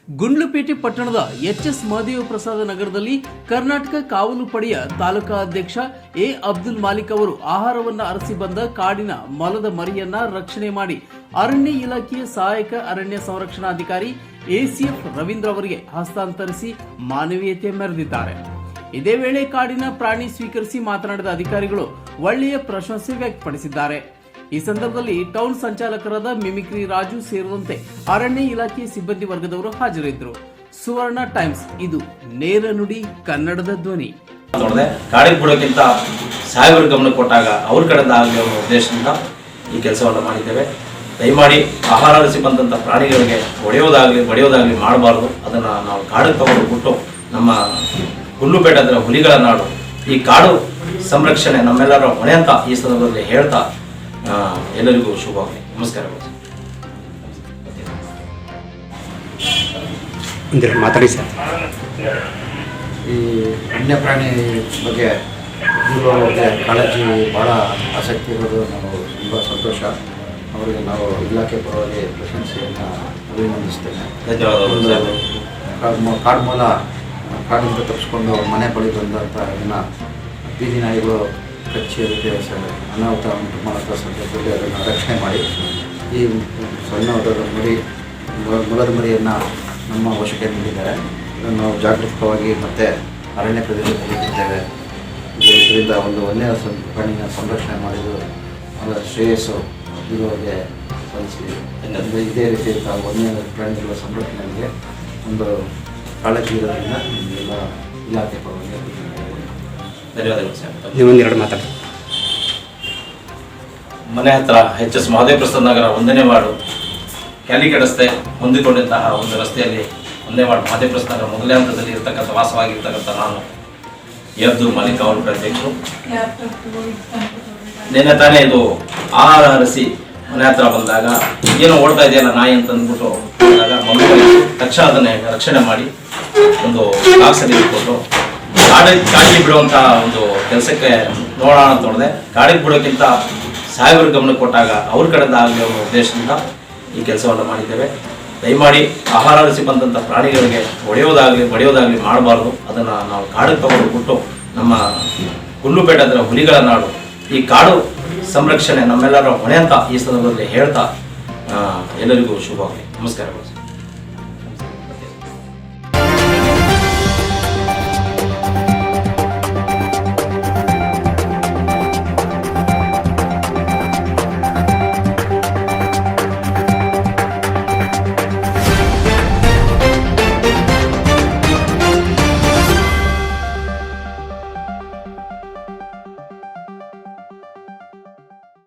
ಗುಂಡ್ಲುಪೇಟೆ ಪಟ್ಟಣದ ಎಚ್.ಎಸ್. ಮಹದೇವ ಪ್ರಸಾದ ನಗರದಲ್ಲಿ ಕರ್ನಾಟಕ ಕಾವಲು ಪಡೆಯ ತಾಲೂಕಾ ಅಧ್ಯಕ್ಷ ಎ. ಅಬ್ದುಲ್ ಮಾಲಿಕ್ ಅವರು ಆಹಾರವನ್ನು ಅರಸಿ ಬಂದ ಕಾಡಿನ ಮೊಲದ ಮರಿಯನ್ನ ರಕ್ಷಣೆ ಮಾಡಿ ಅರಣ್ಯ ಇಲಾಖೆಯ ಸಹಾಯಕ ಅರಣ್ಯ ಸಂರಕ್ಷಣಾಧಿಕಾರಿ ಎಸಿಎಫ್ ರವೀಂದ್ರ ಅವರಿಗೆ ಹಸ್ತಾಂತರಿಸಿ ಮಾನವೀಯತೆ ಮೆರೆದಿದ್ದಾರೆ. ಇದೇ ವೇಳೆ ಕಾಡಿನ ಪ್ರಾಣಿ ಸ್ವೀಕರಿಸಿ ಮಾತನಾಡಿದ ಅಧಿಕಾರಿಗಳು ಒಳ್ಳೆಯ ಪ್ರಶಂಸೆ ವ್ಯಕ್ತಪಡಿಸಿದ್ದಾರೆ. ಈ ಸಂದರ್ಭದಲ್ಲಿ ಟೌನ್ ಸಂಚಾಲಕರಾದ ಮಿಮಿಕ್ರಿ ರಾಜು ಸೇರಿದಂತೆ ಅರಣ್ಯ ಇಲಾಖೆ ಸಿಬ್ಬಂದಿ ವರ್ಗದವರು ಹಾಜರಿದ್ದರು. ಸುವರ್ಣ ಟೈಮ್ಸ್, ಇದು ನೇರ ನುಡಿ ಕನ್ನಡದ ಧ್ವನಿ. ಕಾಡಿಗೆ ಬಿಡೋಕ್ಕಿಂತ ಸಾಹೇಬರ ಗಮನ ಕೊಟ್ಟಾಗ ಅವ್ರ ಕಡೆಯಿಂದ ಆಗಲಿ ಅನ್ನೋ ಉದ್ದೇಶದಿಂದ ಈ ಕೆಲಸವನ್ನು ಮಾಡಿದ್ದೇವೆ. ದಯಮಾಡಿ ಆಹಾರ ಅರಸಿ ಬಂದಂಥ ಪ್ರಾಣಿಗಳಿಗೆ ಬಡಿಯೋದಾಗಲಿ ಮಾಡಬಾರ್ದು. ಅದನ್ನು ನಾವು ಕಾಡಿಗೆ ತಗೊಂಡು ಬಿಟ್ಟು ನಮ್ಮ ಗುಂಡ್ಲುಪೇಟೆ ಅಂದರೆ ಹುಲಿಗಳ ನಾಡು, ಈ ಕಾಡು ಸಂರಕ್ಷಣೆ ನಮ್ಮೆಲ್ಲರ ಹೊಣೆ ಅಂತ ಈ ಸಂದರ್ಭದಲ್ಲಿ ಹೇಳ್ತಾ ಎಲ್ಲರಿಗೂ ಶುಭವಾಗಲಿ. ನಮಸ್ಕಾರಗಳು. ಮಾತಾಡಿ ಸರ್. ಈ ವನ್ಯಪ್ರಾಣಿ ಬಗ್ಗೆ ಕಾಳಜಿ ಭಾಳ ಆಸಕ್ತಿ ಇರೋದು ನಾವು ತುಂಬ ಸಂತೋಷ. ಅವರಿಗೆ ನಾವು ಇಲಾಖೆ ಪರವಾಗಿ ಪ್ರಶಂಸೆಯನ್ನು ಅಭಿನಂದಿಸ್ತೇನೆ. ಧನ್ಯವಾದಗಳು. ಕಾಡು ಕಾಡಿಂದ ತಪ್ಪಿಸ್ಕೊಂಡು ಮನೆ ಬಳಿ ಬಂದಂಥ ಇದನ್ನು ಬೀದಿ ನಾಯಿಗಳು ಕಚ್ಚಿ ಅದಕ್ಕೆ ಅನಾಹುತ ಉಂಟು ಮಾಡೋಂಥ ಸಂದರ್ಭದಲ್ಲಿ ಅದನ್ನು ರಕ್ಷಣೆ ಮಾಡಿ ಈ ಸಣ್ಣ ಮೊಲದ ಮರಿಯನ್ನು ನಮ್ಮ ವಶಕ್ಕೆ ನೀಡಿದ್ದಾರೆ. ಇದನ್ನು ನಾವು ಜಾಗೃತವಾಗಿ ಮತ್ತು ಅರಣ್ಯ ಪ್ರದೇಶದಲ್ಲಿ ಇದ್ದೇವೆ. ಇದರಿಂದ ಒಂದು ವನ್ಯ ಪ್ರಾಣಿಯ ಸಂರಕ್ಷಣೆ ಮಾಡಿದ್ದು ಅದರ ಶ್ರೇಯಸ್ಸು ಇರುವಾಗೆ ಸಲ್ಲಿಸಿ ಇದೇ ರೀತಿ ವನ್ಯ ಪ್ರಾಣಿಗಳ ಸಂರಕ್ಷಣೆಗೆ ಒಂದು ಕಾಳಜಿ ಇರೋದ್ರಿಂದ ಎಲ್ಲ ಇಲಾಖೆ ಪರವಾಗಿ ಧನ್ಯವಾದಗಳು ಸರ್. ನೀವೊಂದೆರಡು ಮಾತಾಡಿ. ಮನೆ ಹತ್ರ ಎಚ್.ಎಸ್. ಮಹದೇವ ಪ್ರಸಾದ ನಗರ 1ನೇ ವಾರ್ಡು ಕ್ಯಾಲಿಕಟ್ ರಸ್ತೆ ಹೊಂದಿಕೊಂಡಂತಹ ಒಂದು ರಸ್ತೆಯಲ್ಲಿ 1ನೇ ವಾರ್ಡ್ ಮಹದೇವ ಪ್ರಸಾದ ನಗರ ಮೊದಲನೇ ಹಂತದಲ್ಲಿ ಇರ್ತಕ್ಕಂಥ ವಾಸವಾಗಿರ್ತಕ್ಕಂಥ ನಾನು ಎ. ಅಬ್ದುಲ್ ಮಾಲಿಕ್ ಕಾವಲು ಪಡೆ ಅಧ್ಯಕ್ಷರು. ನಿನ್ನೆ ತಾನೇ ಇದು ಆಹಾರ ಅರಸಿ ಮನೆ ಹತ್ರ ಬಂದಾಗ ಏನೋ ಓಡ್ತಾ ಇದೆಯಲ್ಲ ನಾಯಿ ಅಂತ ಅಂದ್ಬಿಟ್ಟು ಬಂದಾಗ ಮಮ್ಮಿ ತಕ್ಷಣ ಅದನ್ನೇ ರಕ್ಷಣೆ ಮಾಡಿ ಒಂದು ಬಾಕ್ಸಲ್ಲಿ ಇಟ್ಕೊಂಡು ಕಾಡಿಗೆ ಬಿಡುವಂಥ ಒಂದು ಕೆಲಸಕ್ಕೆ ನೋಡೋಣ ಅಂತ ನೋಡಿದೆ. ಕಾಡಿಗೆ ಬಿಡೋಕ್ಕಿಂತ ಸಾಹೇಬರ ಗಮನ ಕೊಟ್ಟಾಗ ಅವ್ರ ಕಡೆಯಿಂದ ಆಗಲಿ ಅನ್ನೋ ಉದ್ದೇಶದಿಂದ ಈ ಕೆಲಸವನ್ನು ಮಾಡಿದ್ದೇವೆ. ದಯಮಾಡಿ ಆಹಾರ ಅರಸಿ ಬಂದಂಥ ಪ್ರಾಣಿಗಳಿಗೆ ಬಡಿಯೋದಾಗಲಿ ಮಾಡಬಾರ್ದು. ಅದನ್ನು ನಾವು ಕಾಡಿಗೆ ತಗೊಂಡು ಬಿಟ್ಟು ನಮ್ಮ ಗುಂಡ್ಲುಪೇಟೆ ಅಂದರೆ ಹುಲಿಗಳ ನಾಡು, ಈ ಕಾಡು ಸಂರಕ್ಷಣೆ ನಮ್ಮೆಲ್ಲರ ಹೊಣೆ ಅಂತ ಈ ಸಂದರ್ಭದಲ್ಲಿ ಹೇಳ್ತಾ ಎಲ್ಲರಿಗೂ ಶುಭವಾಗಲಿ. ನಮಸ್ಕಾರಗಳು.